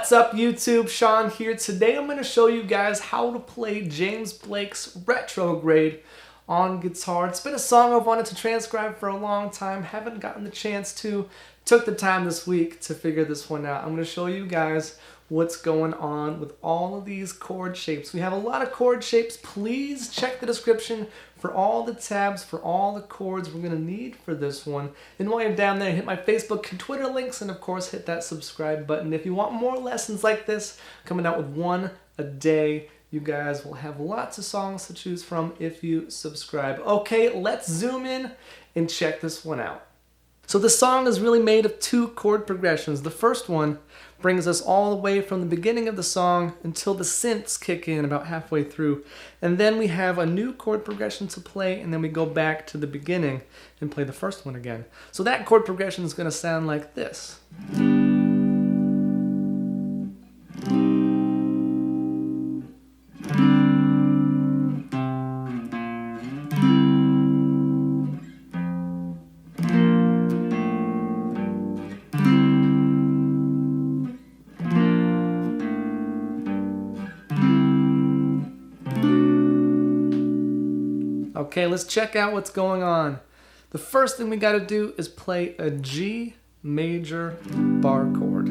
What's up YouTube? Shawn here. Today I'm going to show you guys how to play James Blake's Retrograde on guitar. It's been a song I've wanted to transcribe for a long time, haven't gotten the chance to. Took the time this week to figure this one out. I'm going to show you guys what's going on with all of these chord shapes. We have a lot of chord shapes. Please check the description for all the tabs, for all the chords we're going to need for this one. And while you're down there, hit my Facebook and Twitter links, and of course hit that subscribe button. If you want more lessons like this, coming out with one a day, you guys will have lots of songs to choose from if you subscribe. Okay, let's zoom in and check this one out. So the song is really made of two chord progressions. The first one brings us all the way from the beginning of the song until the synths kick in about halfway through. And then we have a new chord progression to play, and then we go back to the beginning and play the first one again. So that chord progression is going to sound like this. Okay, let's check out what's going on. The first thing we got to do is play a G major bar chord.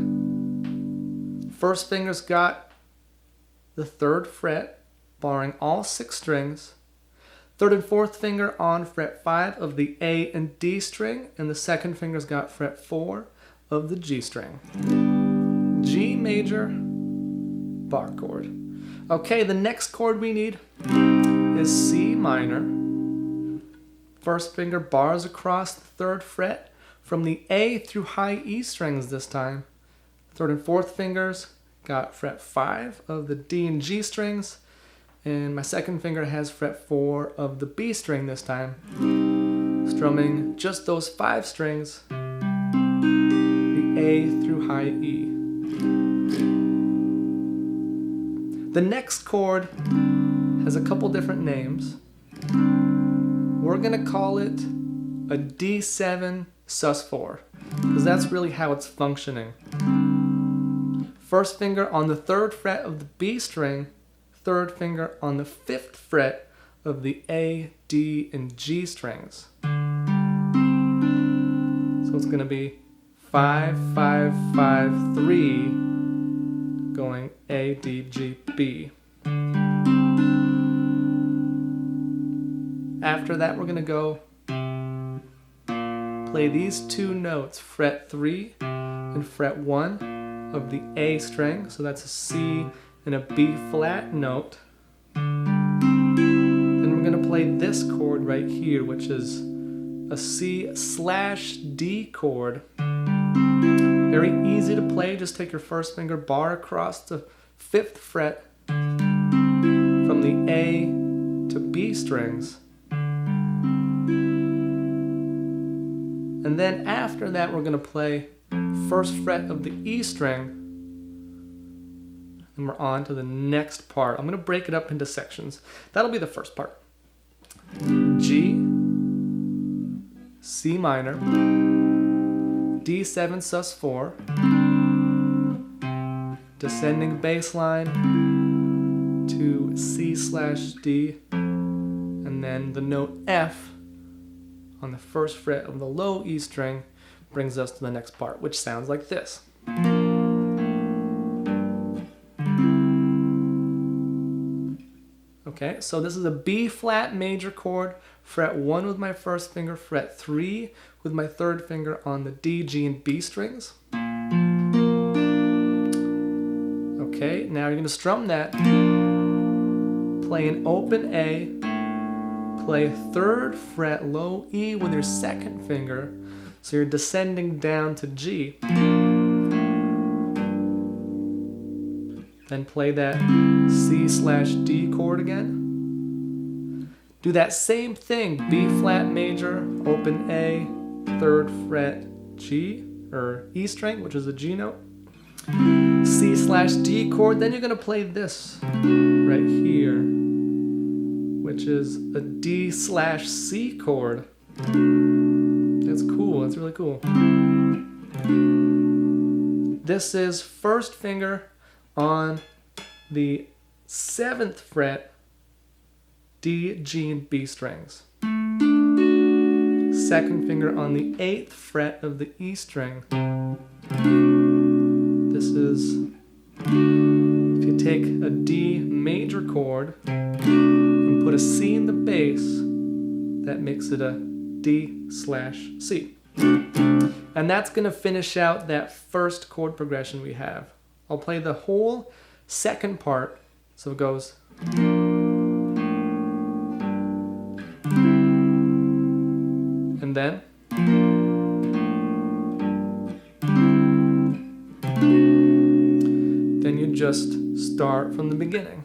First finger's got the 3rd fret, barring all 6 strings. 3rd and 4th finger on fret 5 of the A and D string, and the 2nd finger's got fret 4 of the G string. G major bar chord. Okay, the next chord we need is C minor. First finger bars across the 3rd fret from the A through high E strings this time. 3rd and 4th fingers got fret 5 of the D and G strings, and my 2nd finger has fret 4 of the B string this time. Strumming just those 5 strings, the A through high E. The next chord has a couple different names. We're going to call it a D7 sus4, because that's really how it's functioning. First finger on the 3rd fret of the B string, 3rd finger on the 5th fret of the A, D, and G strings. So it's going to be 5, 5, 5, 3, going A, D, G, B. After that, we're going to go play these 2 notes, fret 3 and fret 1 of the A string. So that's a C and a B flat note. Then we're going to play this chord right here, which is a C/D chord. Very easy to play. Just take your first finger, bar across the 5th fret from the A to B strings. And then after that, we're going to play 1st fret of the E string, and we're on to the next part. I'm going to break it up into sections. That'll be the first part. G, C minor, D7 sus4, descending bass line to C/D, and then the note F on the 1st fret of the low E string brings us to the next part, which sounds like this. Okay, so this is a B flat major chord, fret 1 with my 1st finger, fret 3 with my 3rd finger on the D, G, and B strings. Okay, now you're going to strum that. Play an open A. Play 3rd fret low E with your 2nd finger, so you're descending down to G. Then play that C/D chord again. Do that same thing, B flat major, open A, 3rd fret G, or E string, which is a G note. C/D chord, then you're going to play this right here, which is a D/C chord. That's cool, that's really cool. This is first finger on the 7th fret, D, G, and B strings. Second finger on the 8th fret of the E string. This is, if you take a D major chord and put a C in the bass, that makes it a D/C. And that's going to finish out that first chord progression we have. I'll play the whole second part, so it goes. And then. Then you just start from the beginning.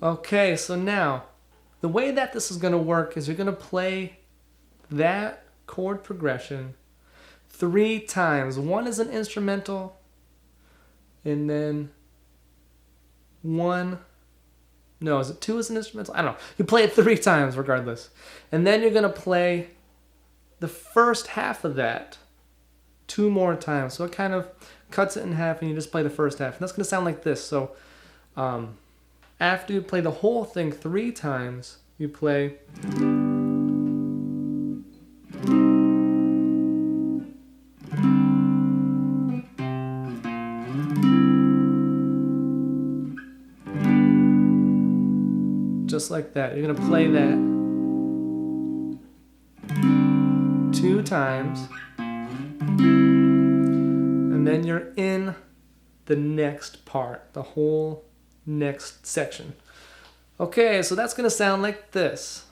Okay, so now, the way that this is going to work is you're going to play that chord progression 3 times. One is an instrumental, and then is it 2 is an instrumental? I don't know. You play it 3 times regardless. And then you're going to play the first half of that 2 more times. So it kind of cuts it in half, and you just play the first half. And that's going to sound like this. So, after you play the whole thing 3 times, you play. Just like that. You're going to play that 2 times. And then you're in the next part, the whole next section. Okay, so that's going to sound like this.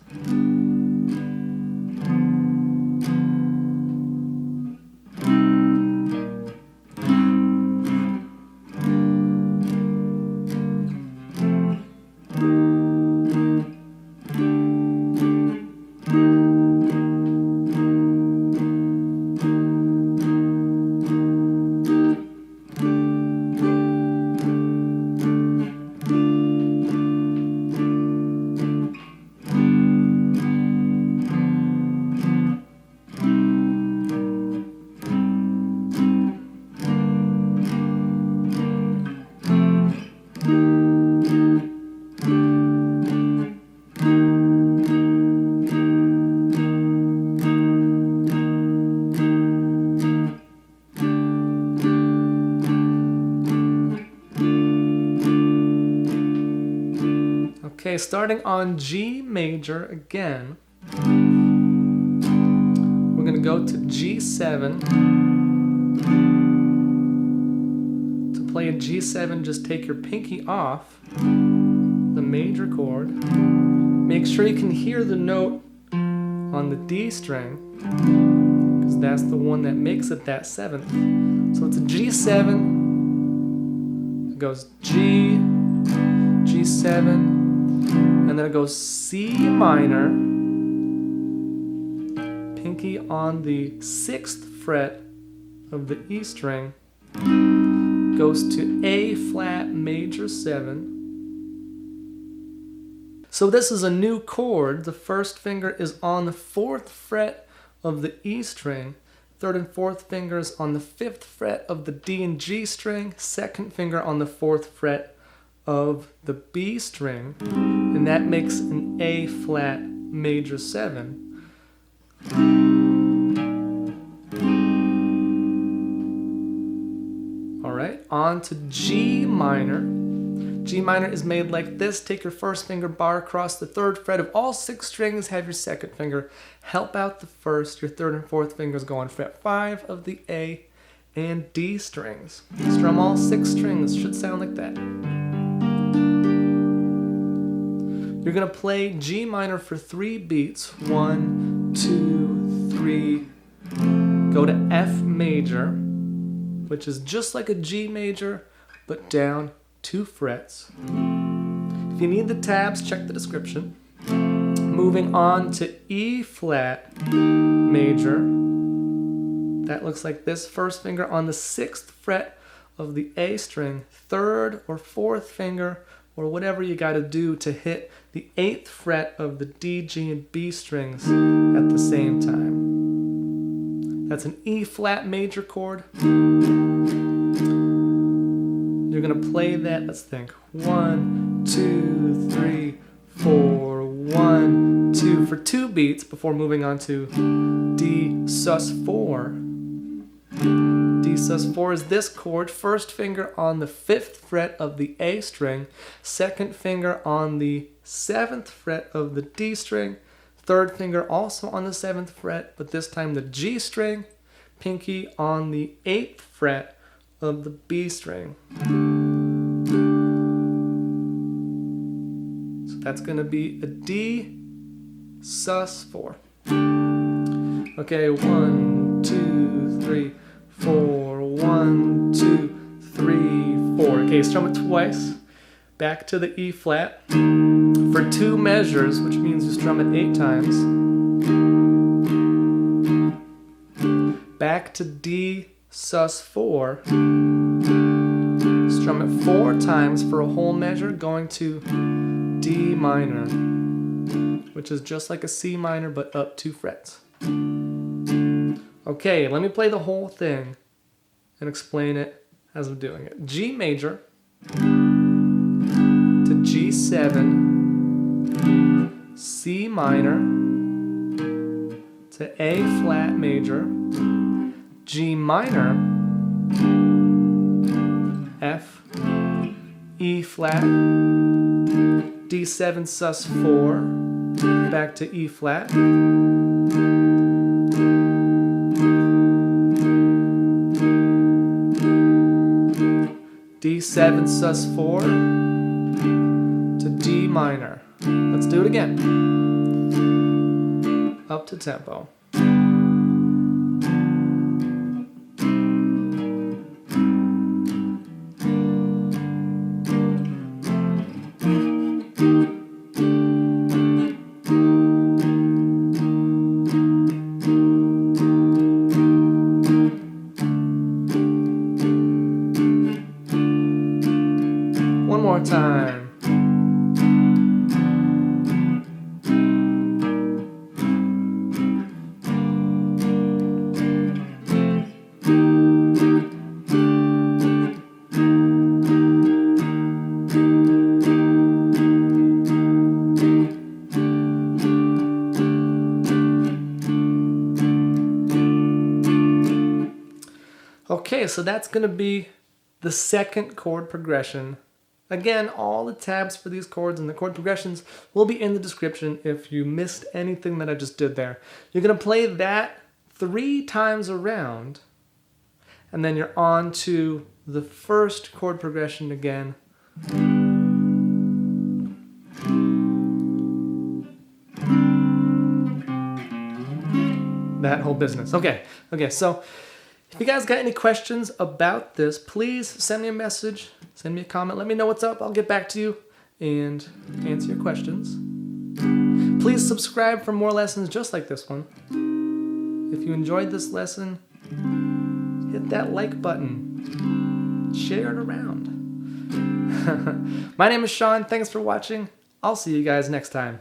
Okay, starting on G major again, we're going to go to G7. To play a G7, just take your pinky off the major chord. Make sure you can hear the note on the D string, because that's the one that makes it that 7th. So it's a G7, it goes G, G7, and then it goes C minor, pinky on the 6th fret of the E string, goes to A flat major 7. So this is a new chord. The first finger is on the 4th fret of the E string, 3rd and 4th fingers on the 5th fret of the D and G string, 2nd finger on the 4th fret of the B string, and that makes an A flat major 7. Alright, on to G minor. G minor is made like this. Take your first finger, bar across the 3rd fret of all 6 strings, have your 2nd finger help out the 1st, your 3rd and 4th fingers go on fret 5 of the A, and D strings. Strum all 6 strings, should sound like that. You're gonna play G minor for 3 beats. 1, 2, 3. Go to F major, which is just like a G major, but down 2 frets. If you need the tabs, check the description. Moving on to E flat major. That looks like this. First finger on the 6th fret of the A string, 3rd or 4th finger, or whatever you got to do to hit the 8th fret of the D, G, and B strings at the same time. That's an E flat major chord. You're going to play that, let's think, 1, 2, 3, 4, 1, 2, for 2 beats before moving on to D sus 4. D sus 4 is this chord, first finger on the 5th fret of the A string, second finger on the 7th fret of the D string, third finger also on the 7th fret, but this time the G string, pinky on the 8th fret of the B string. So that's going to be a D sus 4. Okay, 1, 2, 3, 4, 1, 2, 3, 4. Okay, strum it twice. Back to the E flat for 2 measures, which means you strum it 8 times. Back to D sus 4. Strum it 4 times for a whole measure, going to D minor, which is just like a C minor but up 2 frets. Okay, let me play the whole thing and explain it as I'm doing it. G major to G7, C minor to A flat major, G minor, F, E flat, D7 sus 4, back to E flat, D7 sus 4 to D minor. Let's do it again. Up to tempo. One more time. Okay, so that's going to be the second chord progression. Again, all the tabs for these chords and the chord progressions will be in the description if you missed anything that I just did there. You're going to play that 3 times around, and then you're on to the first chord progression again. That whole business. Okay, so if you guys got any questions about this, please send me a message, send me a comment, let me know what's up. I'll get back to you and answer your questions. Please subscribe for more lessons just like this one. If you enjoyed this lesson, hit that like button. Share it around. My name is Shawn. Thanks for watching. I'll see you guys next time.